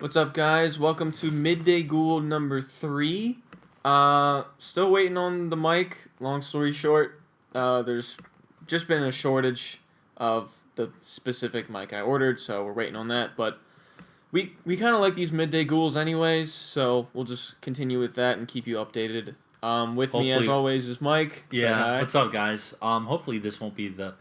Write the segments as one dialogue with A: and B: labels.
A: What's up, guys? Welcome to Midday Ghoul number 3. Still waiting on the mic. Long story short, there's just been a shortage of the specific mic I ordered, so we're waiting on that. But we kind of like these Midday Ghouls anyways, so we'll just continue with that and keep you updated. With me, as always, is Mike.
B: Yeah, what's up, guys? Hopefully this won't be the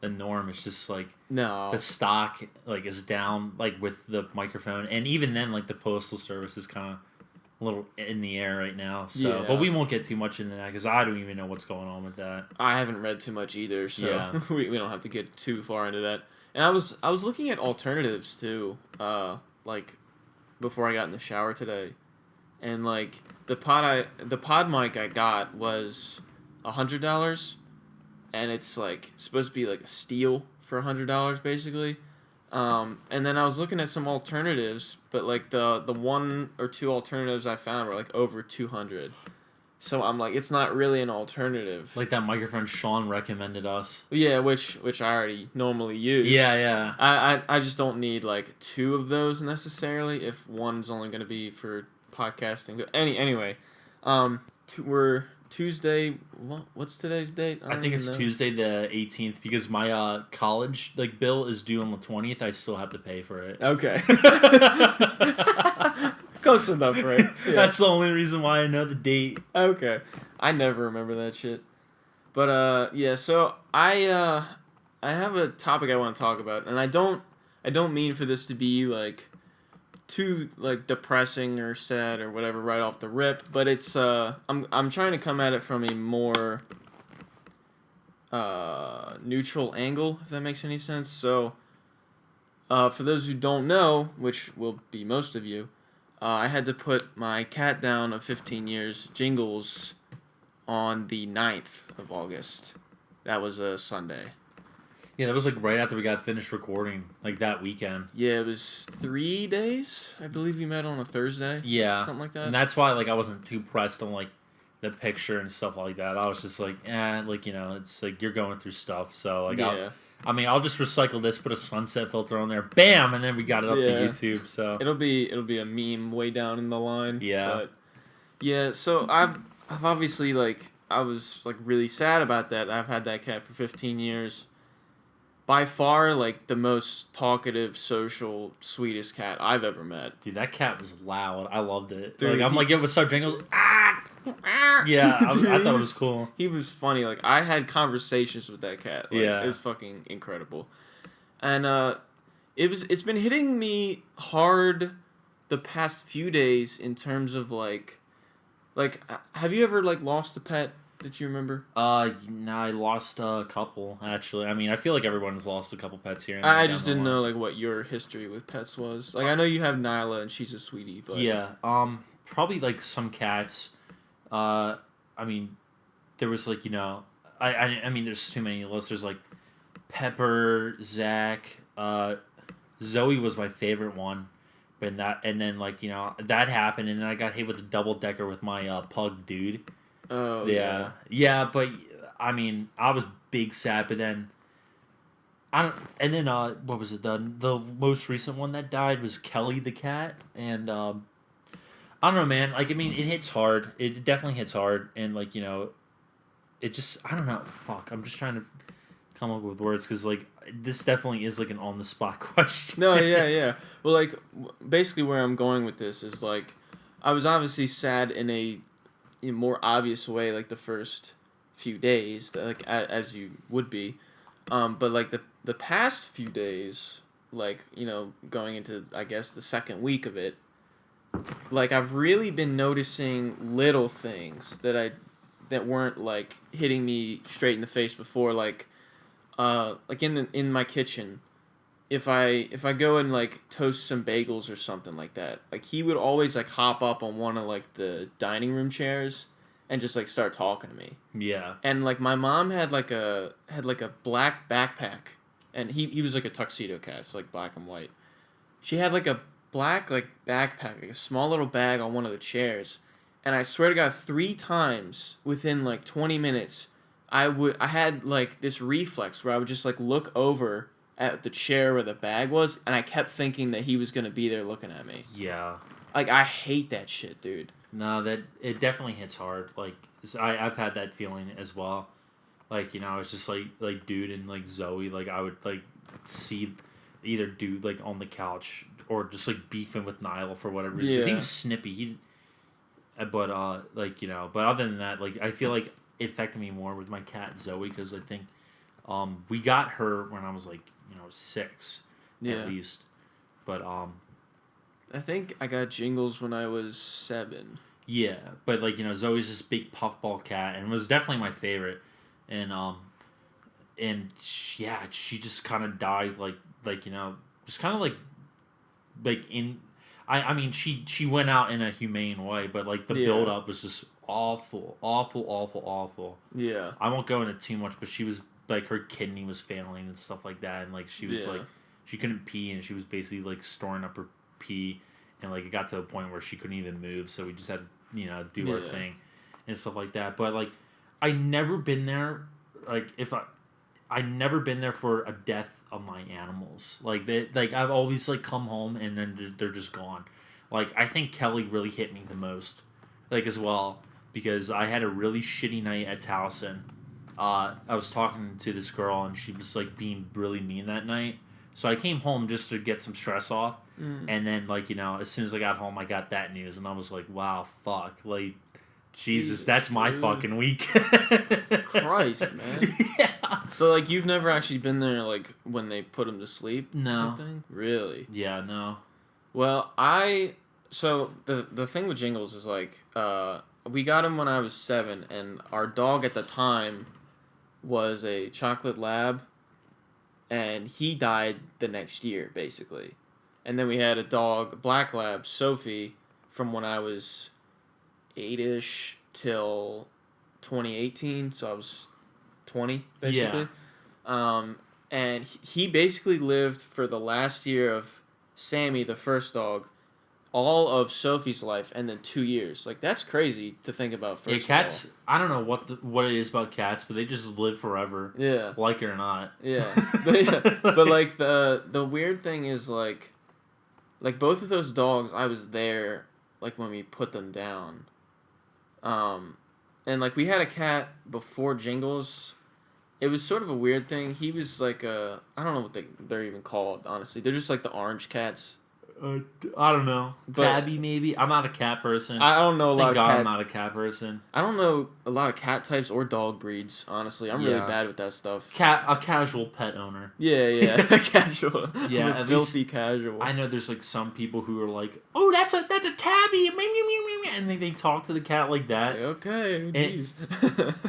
B: norm. It's just like the stock is down with the microphone, and even then the postal service is kind of a little in the air right now. So,
A: Yeah.
B: But we won't get too much into that because I don't even know what's going on with that.
A: I haven't read too much either, so
B: Yeah.
A: we don't have to get too far into that. And I was looking at alternatives too, before I got in the shower today, and the pod mic I got was $100, and it's supposed to be a steal for $100 basically. And then I was looking at some alternatives, but the one or two alternatives I found were over 200. So I'm it's not really an alternative.
B: Like that microphone Sean recommended us.
A: Yeah, which I already normally use.
B: Yeah.
A: I just don't need two of those necessarily if one's only going to be for podcasting. Anyway, we're Tuesday. What's today's date?
B: I think it's Tuesday the 18th because my college bill is due on the 20th. I still have to pay for it.
A: Okay. Close enough, right? Yeah.
B: That's the only reason why I know the date.
A: Okay. I never remember that shit. But yeah, so I have a topic I want to talk about, and I don't mean for this to be too depressing or sad or whatever right off the rip, but it's I'm trying to come at it from a more neutral angle, if that makes any sense. So for those who don't know, which will be most of you, I had to put my cat down of 15 years, Jingles, on the 9th of August. That was a Sunday.
B: Yeah, that was right after we got finished recording, that weekend.
A: Yeah, it was 3 days. I believe we met on a Thursday.
B: Yeah.
A: Something like that.
B: And that's why I wasn't too pressed on the picture and stuff like that. I was just it's you're going through stuff, so
A: yeah.
B: I'll just recycle this, put a sunset filter on there, bam, and then we got it up to YouTube. So
A: it'll be a meme way down in the line.
B: Yeah.
A: But yeah, so I've obviously I was really sad about that. I've had that cat for 15 years. By far the most talkative, social, sweetest cat I've ever met.
B: Dude, that cat was loud. I loved it.
A: Dude,
B: I'm yo, what's up, Jingles? Yeah,
A: Dude,
B: I thought it was cool.
A: He was funny. I had conversations with that cat.
B: Yeah.
A: It was fucking incredible. And it's been hitting me hard the past few days in terms of have you ever lost a pet that you remember?
B: No, I lost a couple, actually. I mean, I feel like everyone's lost a couple pets here.
A: I just didn't know what your history with pets was. I know you have Nyla and she's a sweetie, but
B: yeah, probably some cats. I mean, there was I mean, there's too many lists. There's Pepper, Zach, Zoe was my favorite one, but then that happened, and then I got hit with a double decker with my pug dude.
A: Oh
B: yeah. Yeah, but I mean, I was big sad, but then and then what was it? The most recent one that died was Kelly the cat, and I don't know, man. I mean, it hits hard. It definitely hits hard, and it just, I don't know. Fuck, I'm just trying to come up with words because this definitely is an on the spot question.
A: No, yeah. Well, basically where I'm going with this is I was obviously sad in a more obvious way the first few days, as you would be, but the past few days, going into I guess the second week of it, I've really been noticing little things that weren't hitting me straight in the face before, in my kitchen. If I go and toast some bagels or something like that, he would always hop up on one of the dining room chairs and just start talking to me.
B: Yeah.
A: And my mom had a black backpack, and he was a tuxedo cat, so black and white. She had a black backpack, a small little bag on one of the chairs, and I swear to God, 3 times within 20 minutes, I had this reflex where I would just look over at the chair where the bag was, and I kept thinking that he was gonna be there looking at me.
B: Yeah.
A: Like, I hate that shit, dude.
B: No, that it definitely hits hard. Like I've had that feeling as well. Like, it's just like dude and like Zoe. Like I would like see either dude like on the couch or just like beefing with Niall for whatever reason. 'Cause he was snippy. But but other than that, like I feel like it affected me more with my cat Zoe because I think we got her when I was like 6 at least. But
A: I think I got Jingles when I was 7.
B: yeah, but like Zoe's this big puffball cat and was definitely my favorite, and she just kind of died just kind of like in. I mean, she went out in a humane way, but like the build up was just awful, awful, awful, awful.
A: Yeah.
B: I won't go into too much, but she was like her kidney was failing and stuff like that, and like she was like she couldn't pee, and she was basically like storing up her pee, and like it got to a point where she couldn't even move, so we just had to do our thing and stuff like that. But like I never been there, like I never been there for a death of my animals. Like I've always like come home and then they're just gone. Like I think Kelly really hit me the most, like as well, because I had a really shitty night at Towson. I was talking to this girl and she was like being really mean that night. So I came home just to get some stress off, and then like as soon as I got home, I got that news and I was like, wow, fuck, like. Jesus, that's my fucking week.
A: Christ, man. Yeah. So, like, you've never actually been there, like, when they put him to sleep?
B: No.
A: Really?
B: Yeah, no.
A: Well, so, the thing with Jingles is, like, we got him when I was 7, and our dog at the time was a chocolate lab, and he died the next year, basically. And then we had a dog, a black lab, Sophie, from when I was 8-ish till 2018, so I was 20 basically. And he basically lived for the last year of Sammy, the first dog, all of Sophie's life, and then 2 years. Like that's crazy to think about. First,
B: yeah, cats. I don't know what it is about cats, but they just live forever.
A: Yeah,
B: like it or not.
A: Yeah, but like the weird thing is like both of those dogs, I was there like when we put them down. And like we had a cat before Jingles. It was sort of a weird thing. He was like I don't know what they're even called, honestly. They're just like the orange cats.
B: I don't know. Tabby, maybe? I'm not a cat person.
A: I don't know a lot of cat...
B: I'm not a cat person.
A: I don't know a lot of cat types or dog breeds, honestly. I'm really bad with that stuff.
B: A casual pet owner.
A: Yeah. Casual.
B: Yeah,
A: I'm a filthy casual.
B: I know there's like some people who are like, oh, that's a tabby, and they talk to the cat like that.
A: Okay,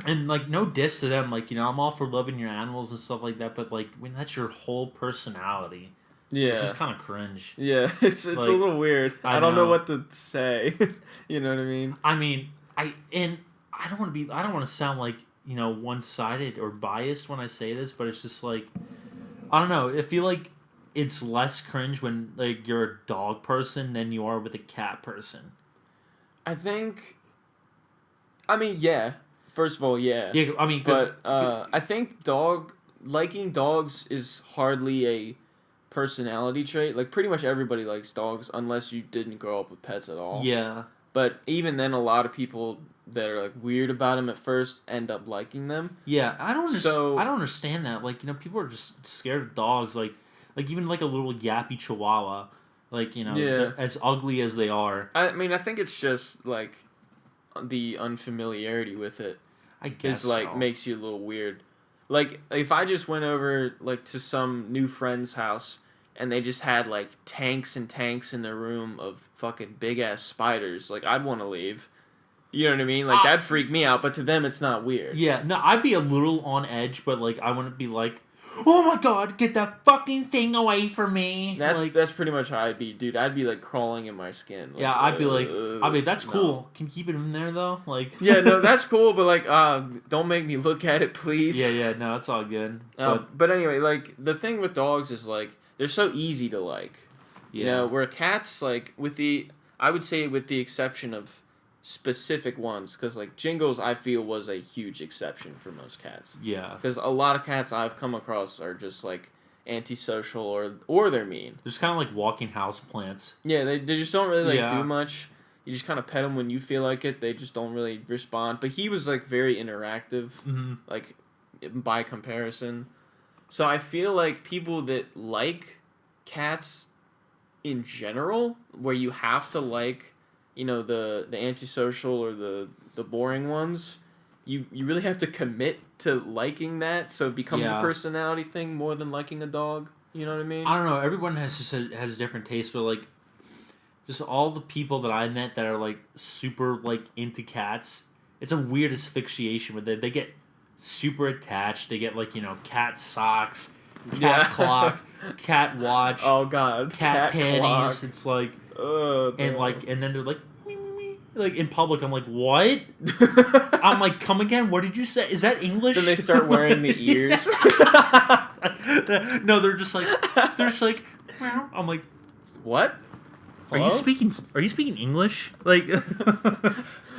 B: and like no diss to them, like I'm all for loving your animals and stuff like that, but like when that's your whole personality. Yeah. It's just kind of cringe.
A: Yeah, it's like, a little weird. I don't know what to say. You know what I mean?
B: I mean, I don't want to sound like, one-sided or biased when I say this, but it's just like, I don't know. I feel like it's less cringe when like you're a dog person than you are with a cat person.
A: I mean, yeah. First of all, yeah.
B: Yeah, I mean,
A: but I think liking dogs is hardly a personality trait. Like pretty much everybody likes dogs unless you didn't grow up with pets at all.
B: Yeah.
A: But even then, a lot of people that are like weird about them at first end up liking them.
B: Yeah, I don't understand that. Like people are just scared of dogs. Like even like a little yappy chihuahua. Like as ugly as they are.
A: I mean, I think it's just like the unfamiliarity with it.
B: I guess
A: is like makes you a little weird. Like if I just went over like to some new friend's house and they just had like tanks and tanks in their room of fucking big ass spiders, like I'd want to leave. You know what I mean? Like that'd freak me out, but to them it's not weird.
B: Yeah, no, I'd be a little on edge, but like I wouldn't be like, oh my god, get that fucking thing away from me.
A: That's pretty much how I'd be, dude. I'd be like crawling in my skin. Like,
B: yeah, I'd be that's cool. Can you keep it in there though? Like
A: yeah, no, that's cool, but like don't make me look at it, please.
B: Yeah, no, it's all good.
A: But anyway, like the thing with dogs is like they're so easy to like. Yeah. Where cats like I would say with the exception of specific ones, because like Jingles I feel was a huge exception for most cats.
B: Yeah.
A: Because a lot of cats I've come across are just like antisocial or they're mean.
B: They're just kind of like walking house plants.
A: Yeah, they just don't really
B: Yeah.
A: do much. You just kind of pet them when you feel like it. They just don't really respond. But he was like very interactive, like by comparison. So I feel like people that like cats in general, where you have to like, the antisocial or the boring ones, you really have to commit to liking that. So it becomes a personality thing more than liking a dog. You know what I mean?
B: I don't know. Everyone has a different taste, but like, just all the people that I met that are like super like into cats, it's a weird asphyxiation where they get super attached. They get like cat socks, cat clock, cat watch.
A: Oh god,
B: cat panties.
A: Clock.
B: It's like,
A: and
B: and then they're like, me, me, me. Like in public. I'm like, what? I'm like, come again? What did you say? Is that English?
A: Then they start wearing the ears.
B: No, they're just like, meow. I'm like,
A: what?
B: Are you speaking English? Like,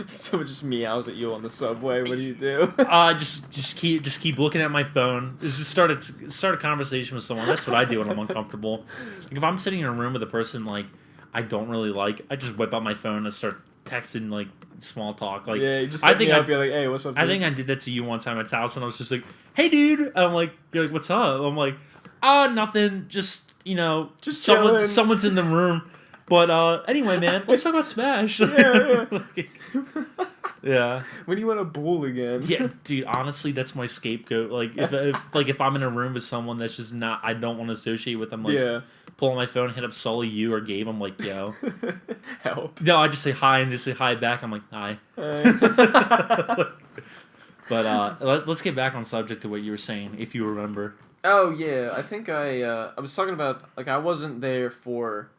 A: someone just meows at you on the subway. What do you do?
B: Just keep looking at my phone. Just start a conversation with someone. That's what I do when I'm uncomfortable. Like if I'm sitting in a room with a person like I don't really like, I just whip out my phone and start texting like small talk. Like
A: yeah, you just you're like, hey, what's up? Dude?
B: I think I did that to you one time at Taos, and I was just like, hey, dude. And I'm like, you're like, what's up? I'm like, nothing. Just
A: just
B: someone's in the room. But anyway, man, let's talk about Smash. Yeah.
A: When do you want to Bool again?
B: Yeah, dude. Honestly, that's my scapegoat. Like if I'm in a room with someone that's just not, I don't want to associate with them. Like, pull on my phone, hit up Sully, you or Gabe. I'm like, yo,
A: help.
B: No, I just say hi and they say hi back. I'm like, hi. But let's get back on subject to what you were saying, if you remember.
A: Oh yeah, I think I was talking about like I wasn't there for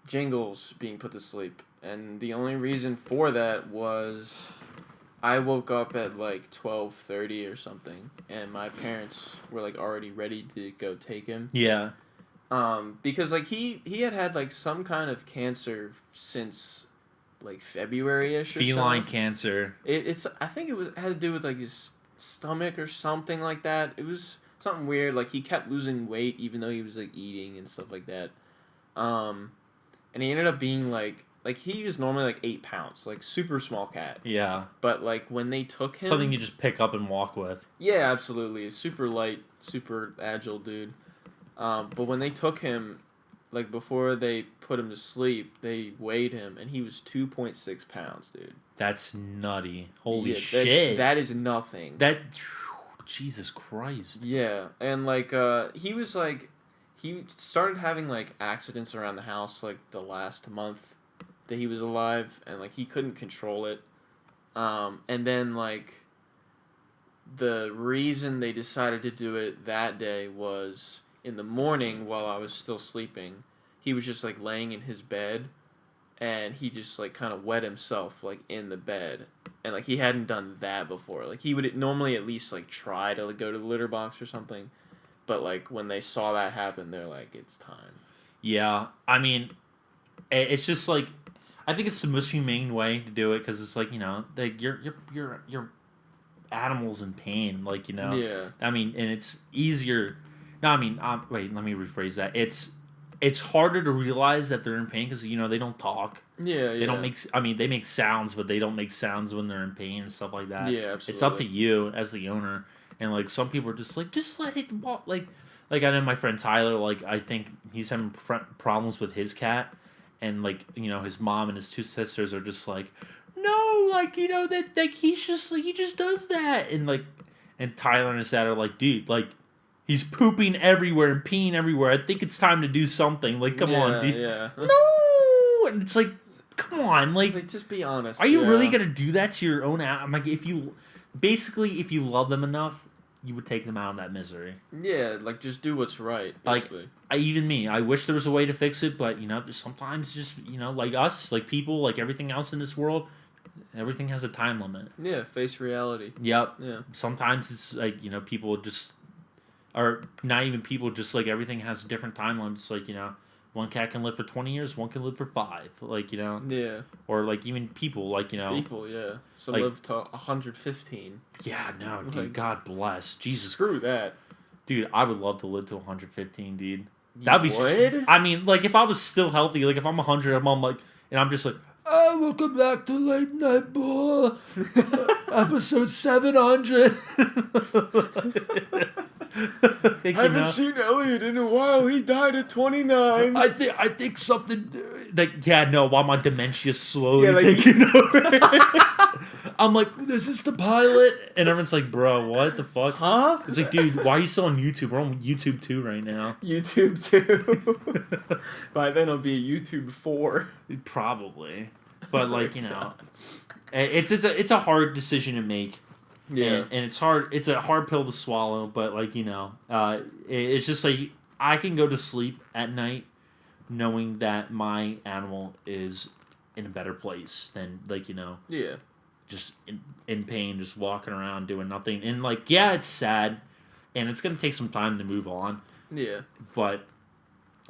A: Jingles being put to sleep, and the only reason for that was I woke up at like 12:30 or something, and my parents were like already ready to go take him.
B: Yeah.
A: Because like he had like some kind of cancer since like February-ish or
B: feline
A: so.
B: Cancer.
A: It's I think it had to do with like his stomach or something like that. It was something weird. Like he kept losing weight even though he was like eating and stuff like that. And he ended up being like he was normally like 8 pounds, like super small cat.
B: Yeah.
A: But like when they took him,
B: something you just pick up and walk with.
A: Yeah, absolutely. Super light, super agile dude. But when they took him, like before they put him to sleep, they weighed him and he was 2.6 pounds, dude.
B: That's nutty. Holy shit.
A: That is nothing.
B: Jesus Christ.
A: Yeah, and like he was like. He started having, like, accidents around the house, like, the last month that he was alive, and, like, he couldn't control it. And then, like, the reason they decided to do it that day was in the morning while I was still sleeping, he was just, like, laying in his bed, and he just, like, kind of wet himself, like, in the bed. And, like, he hadn't done that before. Like, he would normally at least, like, try to, like, go to the litter box or something. But, like, when they saw that happen, they're like, it's time.
B: Yeah. I mean, it's just, like, I think it's the most humane way to do it because it's, like, like, you're animals in pain, like,
A: Yeah.
B: I mean, and it's easier. No, I mean, wait, let me rephrase that. It's harder to realize that they're in pain because, they don't talk.
A: Yeah,
B: They don't make, they make sounds, but they don't make sounds when they're in pain and stuff like that.
A: Yeah, absolutely.
B: It's up to you as the owner. And, like, some people are just like, just let it walk. Like I know my friend Tyler, like, I think he's having problems with his cat. And, like, his mom and his two sisters are just like, no, like, that like, he just does that. And, like, and Tyler and his dad are like, dude, like, he's pooping everywhere and peeing everywhere. I think it's time to do something. Like, come on, dude.
A: Yeah.
B: No! And it's like, come on. Like,
A: just be honest.
B: Are you really going to do that to your own animal? I'm like, if you love them enough, you would take them out of that misery.
A: Yeah, like, just do what's right, basically.
B: Like, I wish there was a way to fix it, but, sometimes just, like us, like people, like everything else in this world, everything has a time limit.
A: Yeah, face reality.
B: Yep.
A: Yeah.
B: Sometimes it's, like, people just, or not even people, just, like, everything has different time limits, like, one cat can live for 20 years, one can live for 5, like,
A: Yeah.
B: Or, like, even people, like,
A: People, yeah. Some
B: like,
A: live to 115.
B: Yeah, no, dude,
A: Like,
B: God bless. Jesus.
A: Screw that.
B: Dude, I would love to live to 115, dude.
A: You
B: That'd be.
A: would?
B: I mean, like if I was still healthy, like if I'm 100, I'm like, and I'm just like, oh, welcome back to Late Night Bool, episode 700.
A: I haven't seen Elliott in a while. He died at 29.
B: I think something like while my dementia's slowly
A: like,
B: taking over. I'm like, is this the pilot? And everyone's like, bro, what the fuck?
A: Huh?
B: It's like, dude, why are you still on YouTube? We're on YouTube 2 right now.
A: YouTube 2. By then it'll be YouTube 4.
B: Probably. But like, it's a hard decision to make.
A: Yeah.
B: And it's hard. It's a hard pill to swallow. But like, it's just like I can go to sleep at night knowing that my animal is in a better place than
A: Yeah.
B: just in pain, just walking around doing nothing. And like, yeah, it's sad, and it's gonna take some time to move on.
A: Yeah.
B: But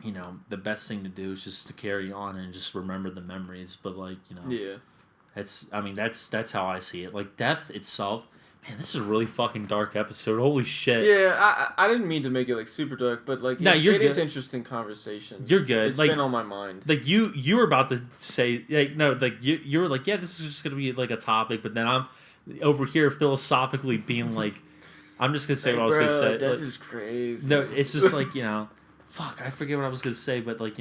B: the best thing to do is just to carry on and just remember the memories. But like,
A: Yeah.
B: That's how I see it. Like death itself. Man, this is a really fucking dark episode. Holy shit.
A: Yeah, I didn't mean to make it like super dark, but like
B: No, you're
A: it
B: good.
A: is interesting conversation.
B: You're good.
A: It's
B: like,
A: been on my mind.
B: Like you were about to say like no, like you were like, yeah, this is just gonna be like a topic, but then I'm over here philosophically being like, I'm just gonna say what I was gonna say.
A: Death
B: like,
A: is crazy.
B: No, it's just like, fuck, I forget what I was gonna say, but like,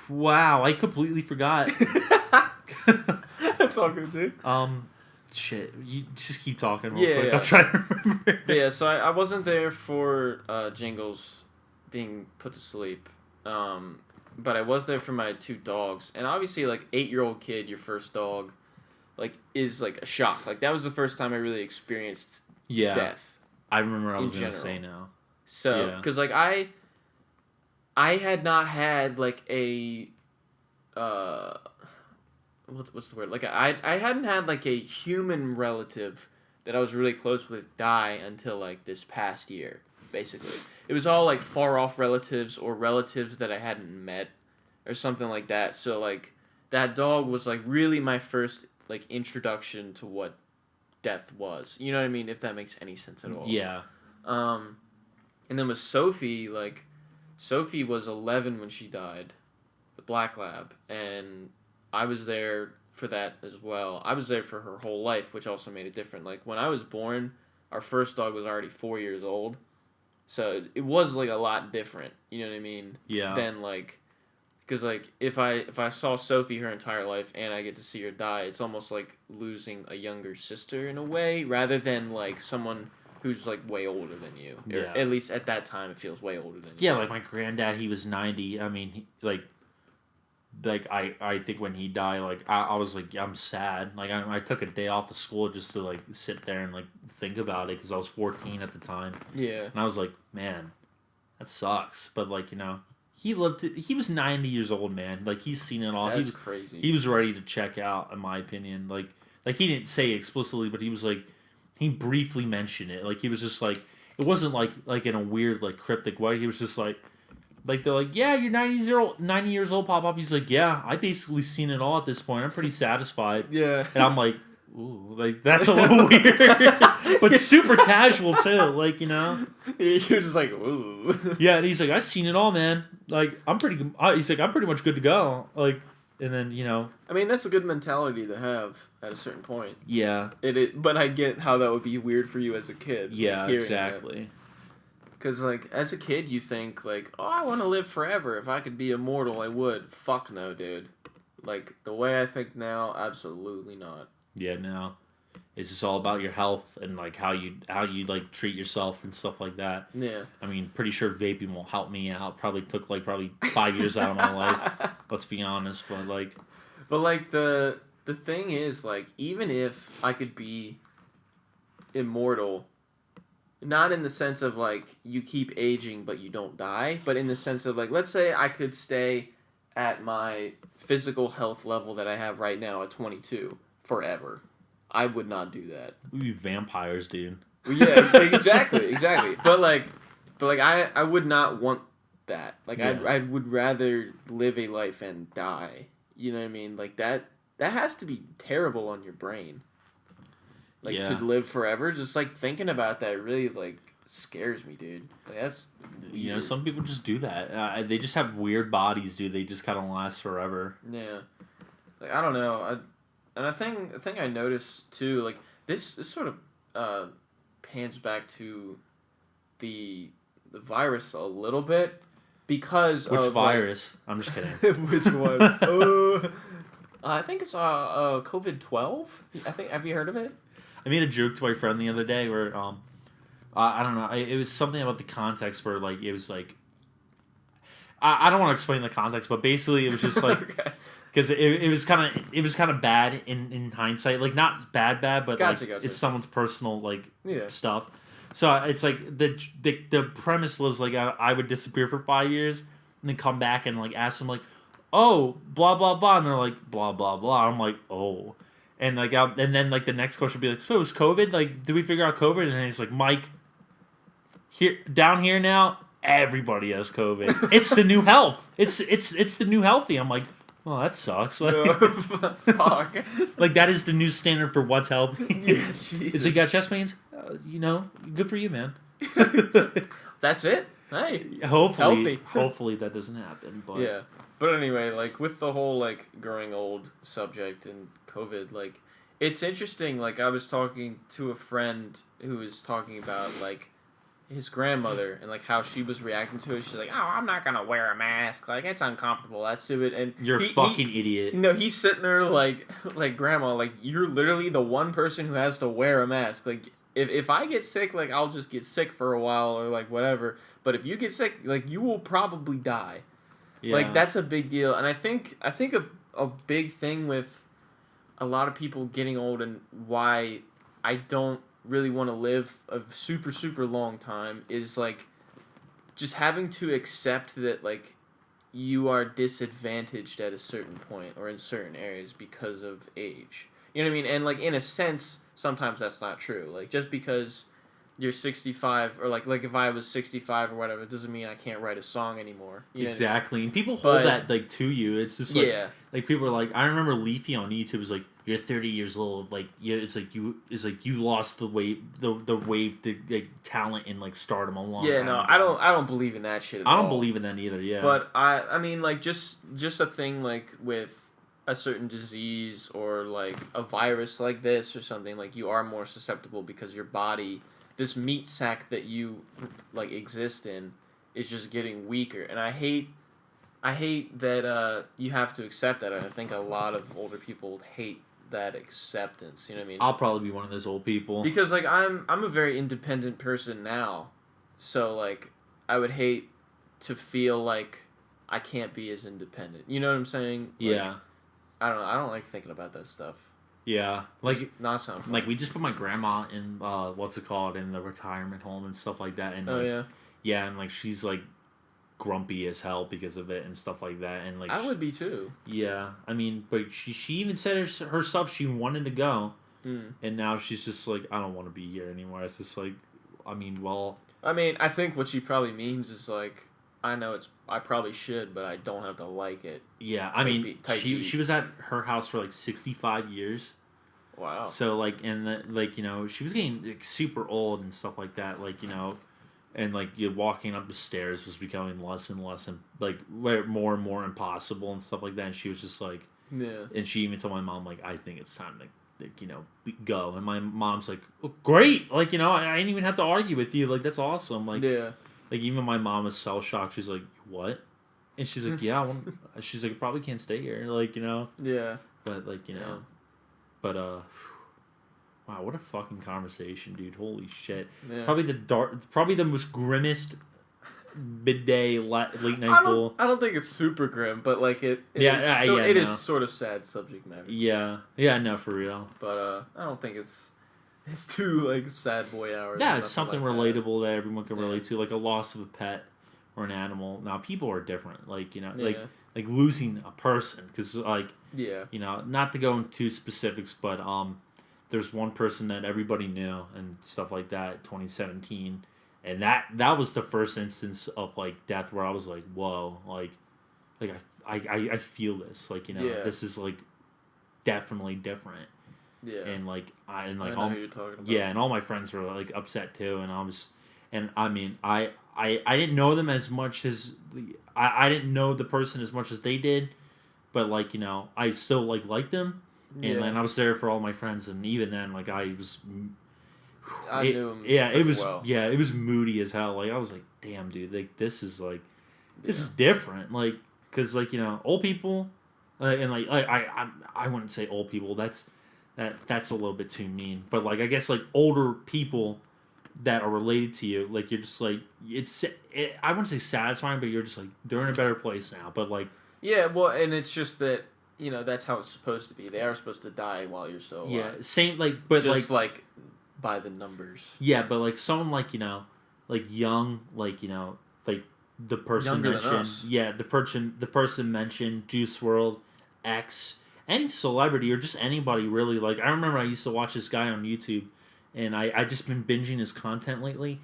B: wow, I completely forgot.
A: That's all good, dude.
B: Shit, you just keep talking
A: Yeah,
B: real quick.
A: yeah.
B: I'll try to remember.
A: Yeah, so I wasn't there for Jingles being put to sleep, but I was there for my 2 dogs, and obviously, like 8-year-old kid, your first dog, like is like a shock. Like that was the first time I really experienced death.
B: I remember what I was
A: in
B: gonna
A: general.
B: say now.
A: So, because like I had not had like a what's the word? Like I hadn't had like a human relative that I was really close with die until like this past year. Basically, it was all like far off relatives or relatives that I hadn't met or something like that. So like that dog was like really my first like introduction to what death was. You know what I mean? If that makes any sense at all.
B: Yeah.
A: And then with Sophie, like Sophie was 11 when she died, the black lab, and I was there for that as well. I was there for her whole life, which also made it different. Like when I was born, our first dog was already 4 years old, so it was like a lot different. You know what I mean?
B: Yeah.
A: Than like, because like if I saw Sophie her entire life and I get to see her die, it's almost like losing a younger sister in a way, rather than like someone who's like way older than you.
B: Yeah.
A: Or at least at that time, it feels way older than you.
B: Yeah, like my granddad, he was 90. I mean, I think when he died, like I was like, I'm sad. Like I took a day off of school just to like sit there and like think about it because I was 14 at the time.
A: Yeah.
B: And I was like, man, that sucks. But like he lived. He was 90 years old, man. Like he's seen it all.
A: That's
B: he was
A: crazy.
B: He was ready to check out, in my opinion. Like he didn't say it explicitly, but he was like, he briefly mentioned it. Like he was just like, it wasn't like in a weird like cryptic way. He was just like they're like, yeah, you're 90 years old, Pop. He's like, yeah, I basically seen it all at this point. I'm pretty satisfied.
A: Yeah.
B: And I'm like, ooh, like that's a little weird, but super casual too. Like
A: You're just like, ooh.
B: Yeah, and he's like, I've seen it all, man. Like he's like, I'm pretty much good to go. Like, and then
A: I mean, that's a good mentality to have at a certain point.
B: Yeah.
A: But I get how that would be weird for you as a kid.
B: Yeah, exactly.
A: Because, like, as a kid, you think, like, oh, I want to live forever. If I could be immortal, I would. Fuck no, dude. Like, the way I think now, absolutely not.
B: Yeah, no. It's just all about your health and, like, how you like, treat yourself and stuff like that.
A: Yeah.
B: I mean, pretty sure vaping will help me out. Probably took, 5 years out of my life. Let's be honest. But, like...
A: But, like, the thing is, like, even if I could be immortal... Not in the sense of, like, you keep aging but you don't die, but in the sense of, like, let's say I could stay at my physical health level that I have right now at 22 forever. I would not do that.
B: We'd be vampires, dude.
A: Well, yeah, exactly. But I would not want that. Like,
B: yeah.
A: I would rather live a life and die. You know what I mean? Like, that has to be terrible on your brain. like to live forever. Just like thinking about that really like scares me, dude. Like, that's weird.
B: You know, some people just do that. They just have weird bodies, dude. They just kind of last forever.
A: Yeah, like I don't know. I think I noticed too. Like this sort of pans back to the virus a little bit because
B: Which
A: of
B: virus? I'm just kidding.
A: which one? I think it's COVID-12. I think, have you heard of it?
B: I made a joke to my friend the other day where I don't know. It was something about the context where like it was like I don't want to explain the context, but basically it was just like because it was kind of bad in hindsight, like not bad, but
A: Gotcha.
B: it's someone's personal like
A: Yeah.
B: stuff. So it's like the premise was like I would disappear for 5 years and then come back and like ask them like, oh, blah blah blah, and they're like blah blah blah. I'm like, oh, and like and then like the next question would be like, so is COVID, like did we figure out COVID? And then it's like, Mike, here down here now everybody has COVID. It's the new health. It's the new healthy. I'm like, well, that sucks. Like,
A: Fuck.
B: like that is the new standard for what's healthy.
A: Yeah, Jesus.
B: Is it got chest pains? You know, good for you, man.
A: That's it. Hey,
B: Hopefully that doesn't happen. But
A: yeah. But anyway, like with the whole like growing old subject and COVID, like it's interesting. Like I was talking to a friend who was talking about like his grandmother and like how she was reacting to it. She's like, "Oh, I'm not gonna wear a mask. Like it's uncomfortable. That's stupid." And
B: you're a fucking idiot.
A: No, he's sitting there like grandma, like you're literally the one person who has to wear a mask. Like if I get sick, like I'll just get sick for a while or like whatever. But if you get sick, like you will probably die. Yeah. Like that's a big deal. And I think a big thing with a lot of people getting old and why I don't really want to live a super long time is like just having to accept that like you are disadvantaged at a certain point or in certain areas because of age. You know what I mean? And like in a sense, sometimes that's not true. Like just because you're 65 or like if I was 65 or whatever, it doesn't mean I can't write a song anymore. You know
B: exactly. I mean? And people hold that like to you. It's just like like people are like, I remember Leafy on YouTube was like, you're 30 years old, like it's like you lost the wave to like talent and like stardom a long time ago.
A: I don't believe in that shit at all.
B: I don't believe in that either, yeah.
A: But I mean like just a thing like with a certain disease or like a virus like this or something, like you are more susceptible because your body, this meat sack that you like exist in, is just getting weaker. And I hate that you have to accept that. And I think a lot of older people hate that acceptance. You know what I mean?
B: I'll probably be one of those old people
A: because like I'm a very independent person now, so like I would hate to feel like I can't be as independent. You know what I'm saying? Like,
B: yeah.
A: I don't know. I don't like thinking about that stuff.
B: Yeah, like
A: it's not sound fun.
B: Like we just put my grandma in in the retirement home and stuff like that, and yeah, and like she's like grumpy as hell because of it and stuff like that, and like
A: I would be too.
B: Yeah, I mean, but she even said herself she wanted to go, and now she's just like, I don't want to be here anymore. It's just like, I mean,
A: I think what she probably means is like, I probably should, but I don't have to like it.
B: Yeah, I mean, she was at her house for like 65 years.
A: Wow.
B: So like, and like, you know, she was getting like super old and stuff like that. Like, you know, and like walking up the stairs was becoming less and less and like more and more impossible and stuff like that. And she was just like,
A: yeah.
B: And she even told my mom like, I think it's time to you know, go. And my mom's like, oh, great. Like, you know, I didn't even have to argue with you. Like, that's awesome. Like,
A: yeah.
B: Like, even my mom was so shocked. She's like, what? And she's like, yeah, she's like, probably can't stay here. Like, you know?
A: Yeah.
B: But, like, you know. But, wow, what a fucking conversation, dude. Holy shit.
A: Yeah.
B: Probably the most grimmest midday late night bull.
A: I don't think it's super grim, but, like, it is sort of sad subject matter.
B: Yeah. Yeah, no, for real.
A: But, I don't think it's too, like, sad boy hours.
B: Yeah, it's something like relatable that everyone can relate to, like a loss of a pet or an animal. Now, people are different, like, you know, like losing a person, because, like, you know, not to go into specifics, but there's one person that everybody knew and stuff like that, 2017, and that was the first instance of, like, death where I was like, whoa, like I feel this, like, you know, this is, like, definitely different.
A: Yeah.
B: And like
A: I know
B: all
A: who you're talking about.
B: yeah, and all my friends were like upset too, and I mean I didn't know them as much as I didn't know the person as much as they did, but like I still like liked them, and I was there for all my friends, and even then like I was.
A: I knew him.
B: Yeah, it was.
A: Well.
B: Yeah, it was moody as hell. Like I was like, "Damn, dude! Like this is different." Like, cause like old people, and like I wouldn't say old people. That's a little bit too mean. But like I guess like older people that are related to you, like you're just like I wouldn't say satisfying, but you're just like they're in a better place now. But like
A: yeah, well, and it's just that that's how it's supposed to be. They are supposed to die while you're still alive.
B: Yeah, same like, but
A: just like by the numbers.
B: Yeah, but like someone like like young, like like the person
A: Younger
B: mentioned.
A: than us.
B: Yeah, the person mentioned Juice World, X, any celebrity or just anybody really. Like I remember I used to watch this guy on YouTube, and I just been binging his content lately.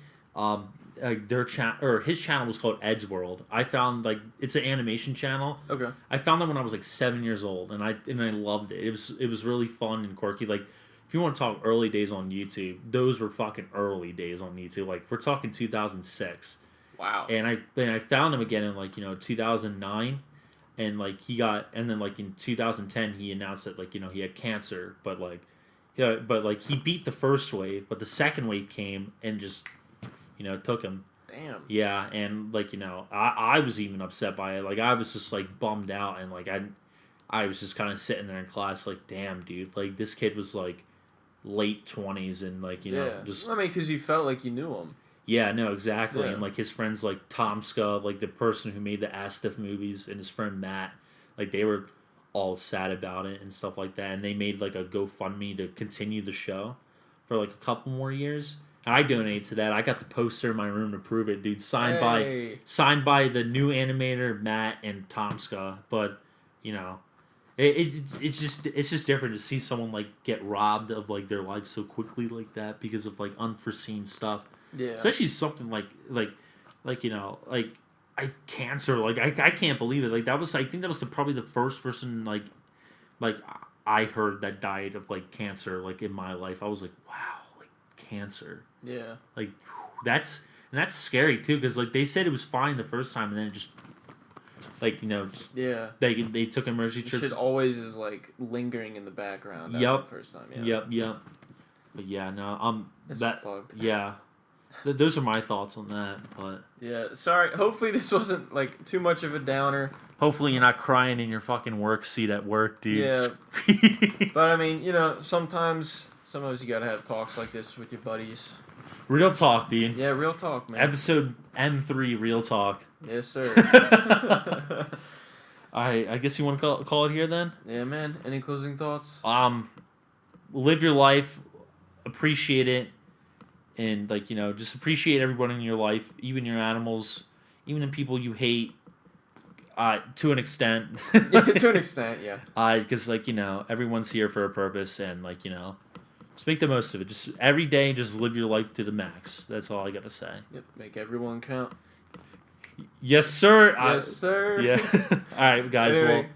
B: His channel was called Ed's World. I found like it's an animation channel.
A: Okay.
B: I found that when I was like 7 years old, and I loved it. It was really fun and quirky. Like if you want to talk early days on YouTube, those were fucking early days on YouTube. Like we're talking 2006.
A: Wow.
B: And I found him again in like 2009, and like and then like in 2010 he announced that like he had cancer, but like he beat the first wave, but the second wave came and just took him.
A: Damn.
B: Yeah, and like I was even upset by it. Like I was just like bummed out, and like I was just kind of sitting there in class like, damn, dude, like this kid was like late 20s and like just.
A: I mean, because you felt like you knew him.
B: Yeah, no, exactly.
A: Yeah.
B: And like his friends like Tomska, like the person who made the Astiff movies, and his friend Matt, like they were all sad about it and stuff like that. And they made like a GoFundMe to continue the show for like a couple more years. And I donated to that. I got the poster in my room to prove it, dude. Signed by the new animator Matt and Tomska. But it's just different to see someone like get robbed of like their life so quickly like that because of like unforeseen stuff.
A: Yeah.
B: Especially something like cancer. Like I can't believe it. Like I think that was probably the first person like I heard that died of like cancer like in my life. I was like, wow, like cancer.
A: Yeah.
B: Like that's scary too because like they said it was fine the first time and then it just like just,
A: yeah
B: they took emergency trips.
A: Shit always is like lingering in the background.
B: Yep.
A: The first time. Yeah.
B: Yep. But yeah, no,
A: It's
B: that
A: fucked.
B: Yeah. Those are my thoughts on that, but
A: yeah, sorry. Hopefully this wasn't like too much of a downer.
B: Hopefully you're not crying in your fucking work seat at work, dude.
A: Yeah. But I mean, sometimes you gotta have talks like this with your buddies.
B: Real talk, dude.
A: Yeah, real talk, man.
B: Episode M3, real talk.
A: Yes, sir.
B: Alright, I guess you want to call it here then?
A: Yeah, man. Any closing thoughts?
B: Live your life, appreciate it, and like just appreciate everyone in your life, even your animals, even the people you hate, to an extent.
A: To an extent, yeah.
B: Because like everyone's here for a purpose, and like just make the most of it. Just every day, just live your life to the max. That's all I gotta say.
A: Yep. Make everyone count.
B: Yes, sir.
A: Yes, sir.
B: Yeah. All right, guys.
A: Anyway.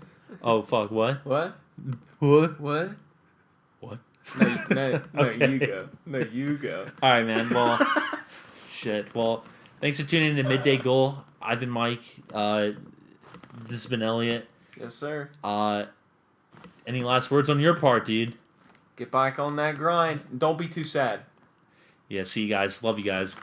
B: Well. Oh fuck! What?
A: What?
B: What?
A: What?
B: What?
A: No,
B: Okay.
A: you go. No, you go.
B: All right, man. Well, shit. Well, thanks for tuning in to Midday Ghoul. I've been Mike. This has been Elliott.
A: Yes, sir.
B: Any last words on your part, dude?
A: Get back on that grind. Don't be too sad.
B: Yeah. See you guys. Love you guys.